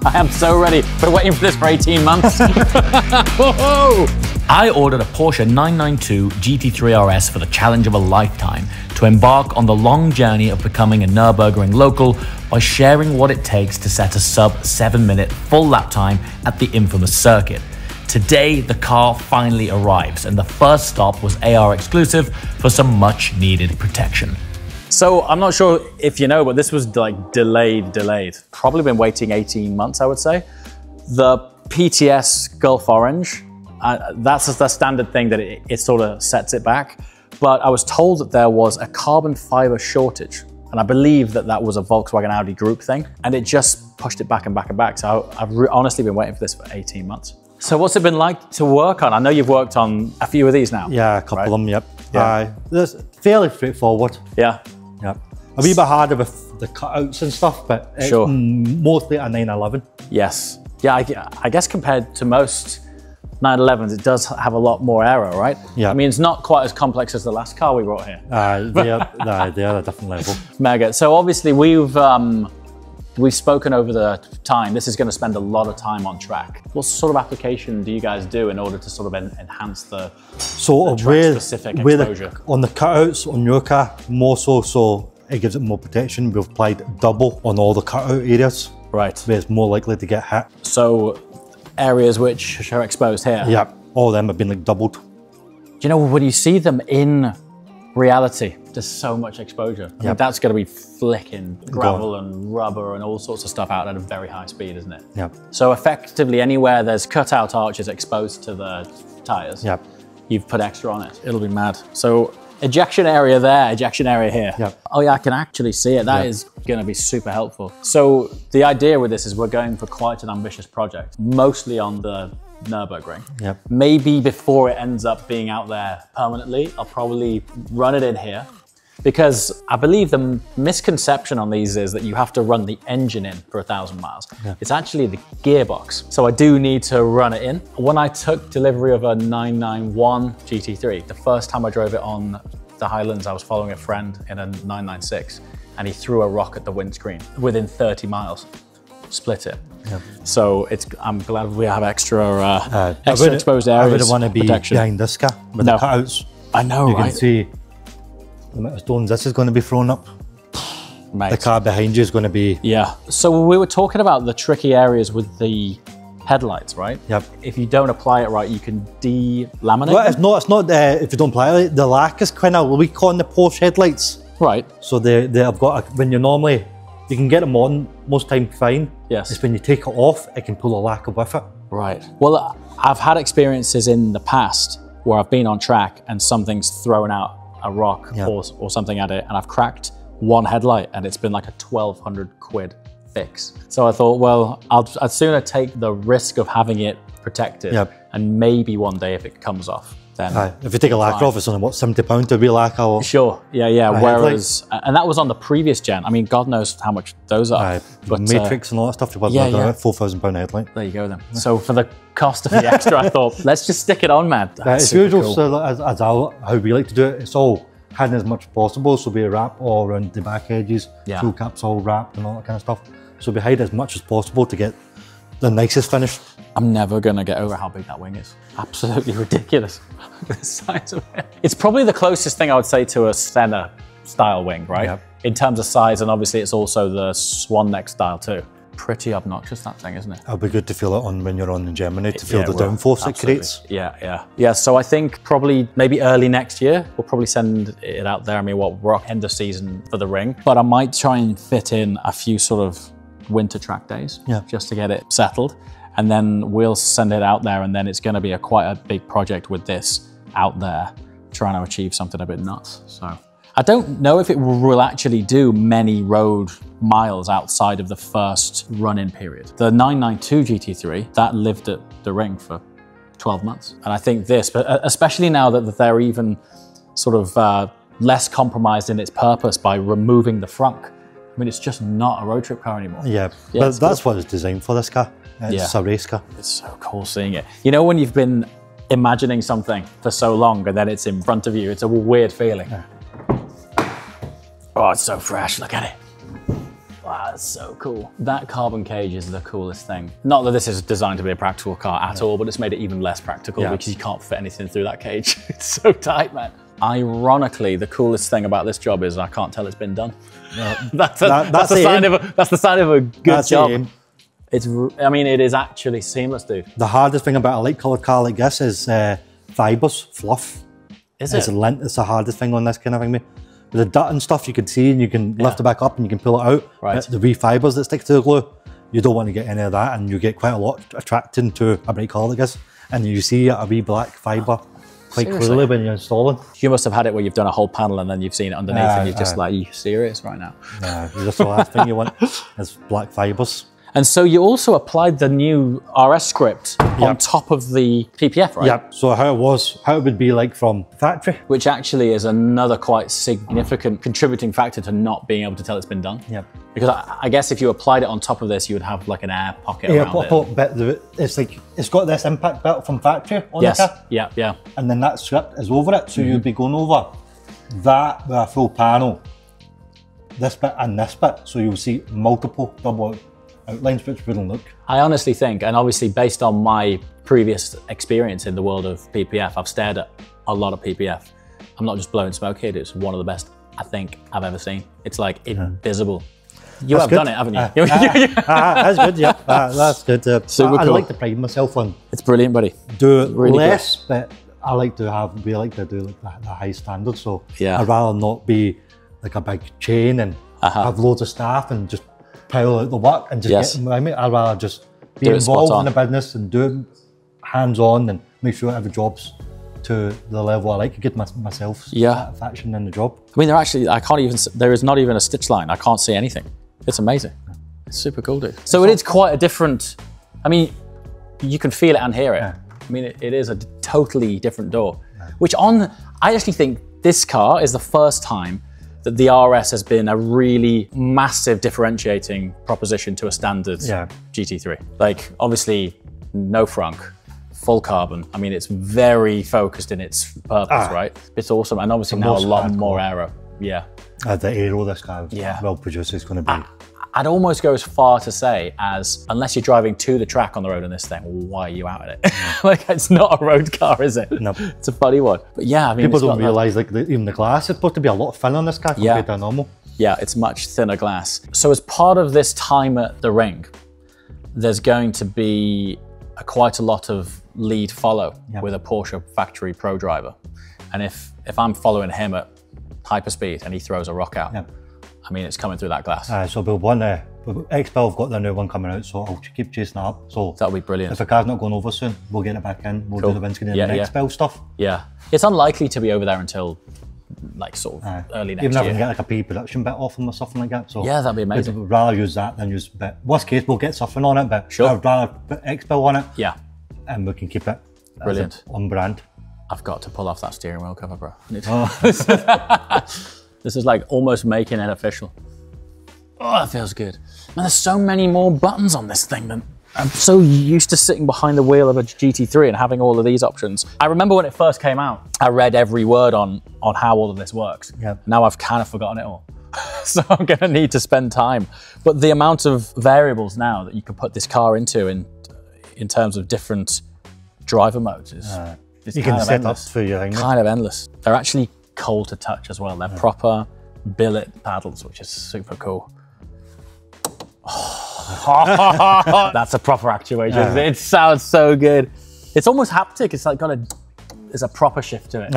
I am so ready. Been waiting for this for 18 months. I ordered a Porsche 992 GT3 RS for the challenge of a lifetime to embark on the long journey of becoming a Nürburgring local by sharing what it takes to set a sub 7-minute full lap time at the infamous circuit. Today, the car finally arrives, and the first stop was AR exclusive for some much needed protection. So I'm not sure if you know, but this was like delayed. Probably been waiting 18 months, I would say. The PTS Gulf Orange, that's the standard thing that it sort of sets it back. But I was told that there was a carbon fiber shortage. And I believe that that was a Volkswagen Audi group thing. And it just pushed it back and back and back. So I've honestly been waiting for this for 18 months. So what's it been like to work on? I know you've worked on a few of these now. Yeah, a couple of them, yep. Yeah. It's fairly straightforward. Yeah. Yep. A wee bit harder with the cutouts and stuff, but it's mostly a 911. Yes. Yeah, I guess compared to most 911s, it does have a lot more aero, right? Yeah. I mean, it's not quite as complex as the last car we brought here. They are a different level. Mega. So obviously we've spoken over the time. This is going to spend a lot of time on track. What sort of application do you guys do in order to sort of enhance the track-specific exposure? On the cutouts on your car, more so it gives it more protection. We've applied double on all the cutout areas. Right. Where it's more likely to get hit. So areas which are exposed here? Yeah, all of them have been like doubled. Do you know, when you see them in reality, there's so much exposure. I mean, that's going to be flicking gravel and rubber and all sorts of stuff out at a very high speed, isn't it? Yeah. So effectively, anywhere there's cutout arches exposed to the tires, you've put extra on it. It'll be mad. So ejection area there, ejection area here. Yep. Oh yeah, I can actually see it. That is going to be super helpful. So the idea with this is we're going for quite an ambitious project, mostly on the Nürburgring. Yep. Maybe before it ends up being out there permanently, I'll probably run it in here, because I believe the misconception on these is that you have to run the engine in for 1,000 miles. Yeah. It's actually the gearbox. So I do need to run it in. When I took delivery of a 991 GT3, the first time I drove it on the Highlands, I was following a friend in a 996, and he threw a rock at the windscreen within 30 miles. Split it. Yeah. So I'm glad we have extra exposed areas. I wouldn't want to be behind this car with the cutouts. I know, you right? You can see the amount of stones this is going to be thrown up. Mate. The car behind you is going to be... Yeah. So we were talking about the tricky areas with the headlights, right? Yep. If you don't apply it right, you can delaminate Well, them? it's not if you don't apply it, the lack is kind of weak on the Porsche headlights. Right. So they have got, when you're normally, you can get them on most time fine. Yes. It's when you take it off, it can pull a lacquer with it. Right. Well, I've had experiences in the past where I've been on track and something's thrown out a rock or something at it, and I've cracked one headlight and it's been like a 1,200 quid fix. So I thought, well, I'd sooner take the risk of having it protected and maybe one day if it comes off, then if you take a lacquer off, it's only what, £70 to be lacquer? Sure, yeah. Whereas, and that was on the previous gen. I mean, God knows how much those are. But Matrix and all that stuff, you're looking at £4,000 headlight. There you go then. So for the cost of the extra, I thought, let's just stick it on, man. It's usual, cool. So as how we like to do it, it's all hidden as much as possible. So we wrap all around the back edges, fuel caps all wrapped and all that kind of stuff. So we hide as much as possible to get the nicest finish. I'm never going to get over how big that wing is. Absolutely ridiculous. The size of it. It's probably the closest thing I would say to a Senna style wing, right? Yep. In terms of size, and obviously it's also the swan neck style too. Pretty obnoxious, that thing, isn't it? It'll be good to feel it on when you're on in Germany, to feel the downforce it creates. Yeah, so I think probably maybe early next year, we'll probably send it out there. I mean, we're end of season for the ring, but I might try and fit in a few sort of winter track days just to get it settled. And then we'll send it out there, and then it's going to be quite a big project with this out there, trying to achieve something a bit nuts. So I don't know if it will actually do many road miles outside of the first run-in period. The 992 GT3, that lived at the ring for 12 months. And I think this, but especially now that they're even sort of less compromised in its purpose by removing the frunk. I mean, it's just not a road trip car anymore. Yeah, but that's what it's designed for, this car. It's a race car. It's so cool seeing it. You know, when you've been imagining something for so long and then it's in front of you, it's a weird feeling. Oh, it's so fresh, look at it. Wow, that's so cool. That carbon cage is the coolest thing. Not that this is designed to be a practical car at all, but it's made it even less practical because you can't fit anything through that cage. It's so tight, man. Ironically, the coolest thing about this job is I can't tell it's been done. No. that's the sign of a good job. It's, I mean, it is actually seamless, dude. The hardest thing about a light colored car like this is fibers, fluff. Is it? It's lint. It's the hardest thing on this kind of thing. The dirt and stuff you can see, and you can lift it back up and you can pull it out. Right. The wee fibers that stick to the glue, you don't want to get any of that, and you get quite a lot attracting to a bright colour like this. And you see a wee black fiber quite clearly when you're installing. You must have had it where you've done a whole panel and then you've seen it underneath and you're just like, are you serious right now? Yeah, that's the last thing you want is black fibers. And so you also applied the new RS script on top of the PPF, right? Yep. So how it would be like from factory. Which actually is another quite significant contributing factor to not being able to tell it's been done. Yep. Because I guess if you applied it on top of this, you would have like an air pocket around it. But it's like, it's got this impact belt from factory on the car. Yeah, yeah. And then that script is over it. So you'd be going over that with a full panel, this bit and this bit. So you'll see multiple double outlines which wouldn't look. I honestly think, and obviously based on my previous experience in the world of PPF, I've stared at a lot of PPF. I'm not just blowing smoke here, it's one of the best I think I've ever seen. It's like invisible. You have done it, haven't you? That's good, yeah. That's good. Super cool. I like to pride myself on. It's brilliant, buddy. Do it really less, but I like to do like the high standards. So yeah. I'd rather not be like a big chain and have loads of staff and just pile out the work and just get, I'd rather just be involved in the business and do it hands-on and make sure every job's to the level I like to get myself satisfaction in the job. I mean, there is not even a stitch line. I can't see anything. It's amazing. It's super cool, dude. So it is quite a different, I mean, you can feel it and hear it. Yeah. I mean, it is a totally different door, which I actually think this car is the first time that the RS has been a really massive differentiating proposition to a standard GT3. Like, obviously, no frunk, full carbon. I mean, it's very focused in its purpose, right? It's awesome. And obviously now a lot more aero. Yeah. The aero this car well produced is going to be. I'd almost go as far to say as, unless you're driving to the track on the road in this thing, why are you out in it? Like, it's not a road car, is it? No. It's a funny one. But yeah, I mean, people don't realise, like, even the glass is supposed to be a lot thinner on this car compared to normal. Yeah, it's much thinner glass. So as part of this time at the ring, there's going to be quite a lot of lead follow with a Porsche factory pro driver. And if I'm following him at hyperspeed and he throws a rock out, I mean, it's coming through that glass. So we'll one, XPEL have got their new one coming out, so I'll keep chasing that up. So that'll be brilliant. If the car's not going over soon, we'll get it back in. We'll do the windscreen and the XPEL stuff. Yeah. It's unlikely to be over there until like sort of early next year. Even if we can get like a pre-production bit off them or something like that. So yeah, that'd be amazing. We'd rather use that than use bit. Worst case, we'll get something on it, but I'd rather put XPEL on it. Yeah. And we can keep it brilliant on brand. I've got to pull off that steering wheel cover, bro. This is like almost making it official. Oh, that feels good. Man, there's so many more buttons on this thing than I'm so used to sitting behind the wheel of a GT3 and having all of these options. I remember when it first came out, I read every word on how all of this works. Now I've kind of forgotten it all. So I'm gonna need to spend time. But the amount of variables now that you can put this car into in terms of different driver modes is you can set up for your kind of endless. They're actually cold to touch as well. They're proper billet paddles, which is super cool. That's a proper actuation. It sounds so good. It's almost haptic. It's like there's a proper shift to it.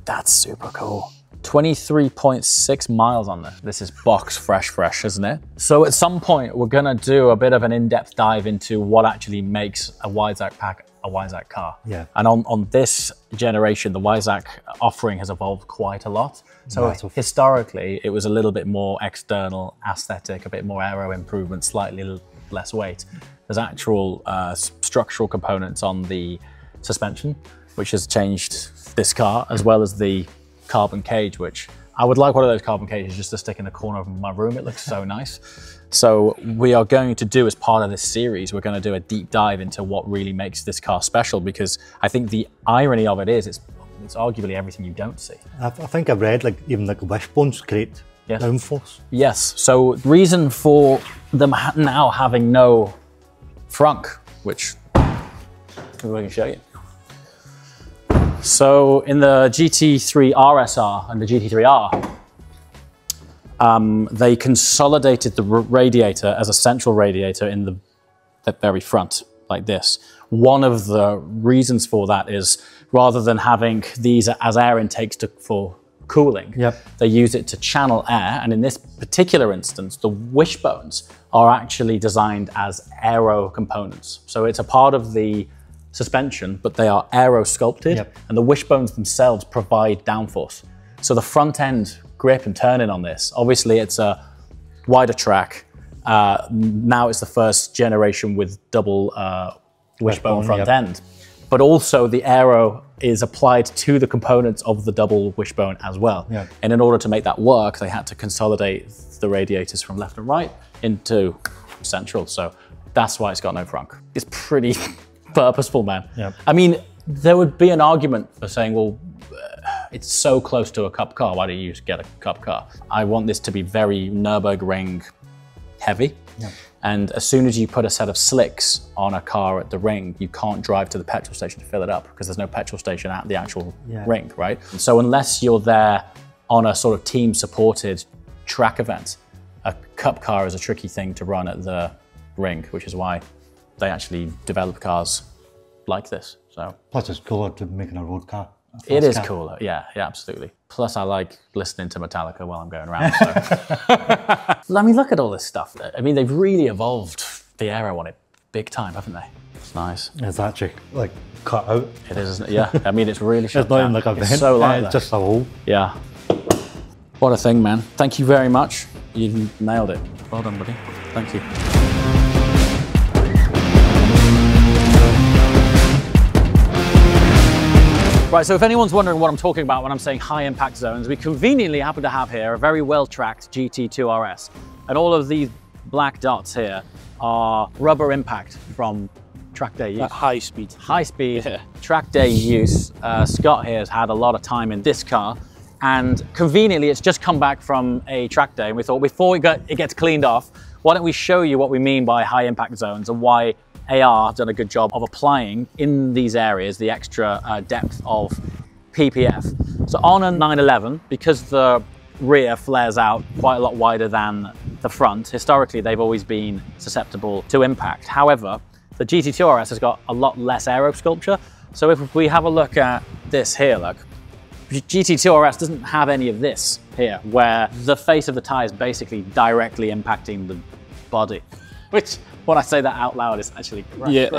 That's super cool. 23.6 miles on this. This is box fresh, isn't it? So at some point, we're gonna do a bit of an in-depth dive into what actually makes a Weissach pack a Weissach car. And on this generation, the Weissach offering has evolved quite a lot. So historically, it was a little bit more external aesthetic, a bit more aero improvement, slightly less weight. There's actual structural components on the suspension, which has changed this car, as well as the carbon cage, which I would like one of those carbon cages just to stick in the corner of my room. It looks so nice. So we are going to do, as part of this series, we're going to do a deep dive into what really makes this car special, because I think the irony of it is it's arguably everything you don't see. I think I've read, like, even like wishbones create downforce. Yes. So reason for them now having no frunk, which we can show you. So in the GT3 RSR and the GT3R, they consolidated the radiator as a central radiator in the very front, like this. One of the reasons for that is rather than having these as air intakes for cooling, they use it to channel air. And in this particular instance, the wishbones are actually designed as aero components. So it's a part of the suspension, but they are aero sculpted, and the wishbones themselves provide downforce. So the front end grip and turning on this, obviously it's a wider track. Now it's the first generation with double wishbone front end, but also the aero is applied to the components of the double wishbone as well. And in order to make that work, they had to consolidate the radiators from left and right into central. So that's why it's got no frunk. It's pretty purposeful, man. I mean, there would be an argument for saying, well, it's so close to a cup car, why don't you get a cup car? I want this to be very Nürburgring heavy. And as soon as you put a set of slicks on a car at the ring, you can't drive to the petrol station to fill it up because there's no petrol station at the actual ring, right? And so unless you're there on a sort of team supported track event, a cup car is a tricky thing to run at the ring, which is why they actually develop cars like this. So plus it's cooler to making a road car. It is cooler, yeah, absolutely. Plus I like listening to Metallica while I'm going around. So. I mean, look at all this stuff. I mean, they've really evolved the aero on it big time, haven't they? It's nice. It's actually like cut out. It is, isn't it? Yeah, I mean, it's really shut It's not even like a vent. It's so light. It's just a hole. Yeah. What a thing, man. Thank you very much. You nailed it. Well done, buddy. Thank you. Right, so if anyone's wondering what I'm talking about when I'm saying high impact zones, we conveniently happen to have here a very well-tracked GT2 RS. And all of these black dots here are rubber impact from track day use. At high speed. High speed, track day use. Scott here has had a lot of time in this car, and conveniently it's just come back from a track day, and we thought before it gets cleaned off, why don't we show you what we mean by high impact zones and why AR have done a good job of applying in these areas the extra depth of PPF. So on a 911, because the rear flares out quite a lot wider than the front, historically they've always been susceptible to impact. However, the GT2 RS has got a lot less aero sculpture. So if we have a look at this here, look, GT2 RS doesn't have any of this here, where the face of the tyre is basically directly impacting the body, which, when I say that out loud, it's actually crazy.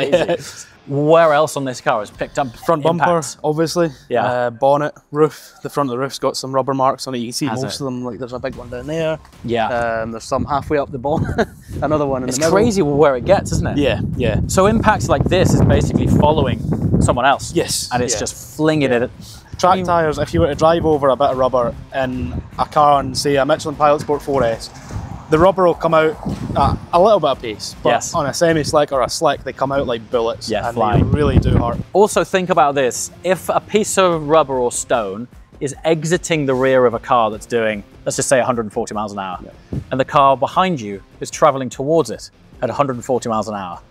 Where else on this car is picked up front bumper, obviously. Yeah. Bonnet, roof. The front of the roof's got some rubber marks on it. You can see most of them. Like there's a big one down there. Yeah. There's some halfway up the bonnet. Another one in the middle. It's crazy where it gets, isn't it? Yeah, yeah. So impacts like this is basically following someone else. Yes. And it's just flinging it at. Track tyres. If you were to drive over a bit of rubber in a car on, say, a Michelin Pilot Sport 4S. The rubber will come out at a little bit of pace, but on a semi-slick or a slick, they come out like bullets, and they really do hurt. Also think about this, if a piece of rubber or stone is exiting the rear of a car that's doing, let's just say 140 miles an hour, and the car behind you is traveling towards it at 140 miles an hour,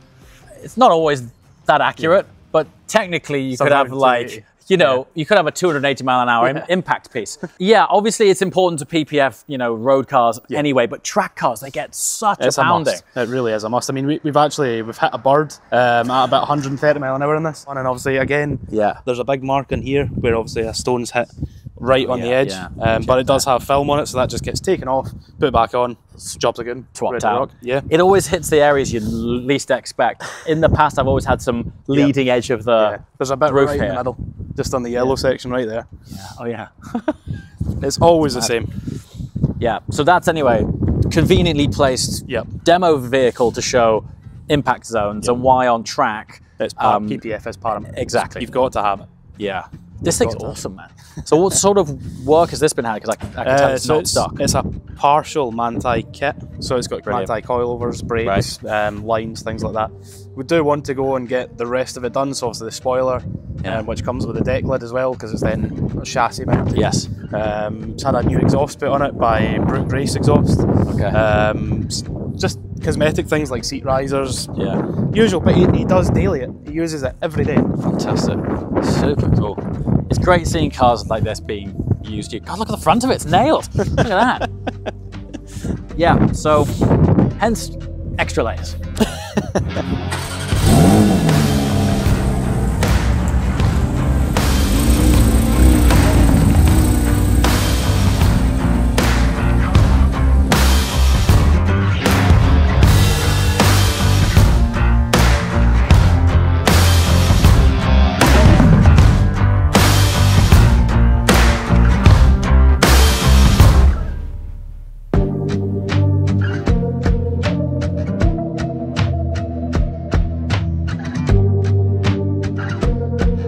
it's not always that accurate, but technically you could have like, you know, you could have a 280 mile an hour impact piece. Yeah, obviously it's important to PPF, you know, road cars anyway, but track cars, they get such a pounding. It really is a must. I mean, we've hit a bird at about 130 mile an hour in this one, and obviously again, there's a big mark in here where obviously a stone's hit right on the edge, but it does have film on it, so that just gets taken off, put it back on, job's again, swapped out. It always hits the areas you least expect. In the past, I've always had some leading edge of the there's a bit roof right here. in the middle, just on the yellow section right there. Oh yeah. It's always the same. Yeah, so that's anyway, conveniently placed demo vehicle to show impact zones and why on track. It's part PPF is part of it. Exactly. You've got to have it. Yeah. This thing's awesome, man. So what sort of work has this been had? Because I can tell it's not stuck. It's a partial Manti kit. So it's got Manti coilovers, brakes, lines, things like that. We do want to go and get the rest of it done. So obviously the spoiler, which comes with the deck lid as well, because it's then chassis mounted. Yes. It's had a new exhaust put on it by Brook Race exhaust. Okay. Just cosmetic things like seat risers. Yeah. Usual, but he does daily it. He uses it every day. Fantastic. Super cool. It's great seeing cars like this being used. God, look at the front of it. It's nailed. Look at that. Yeah, so hence extra layers.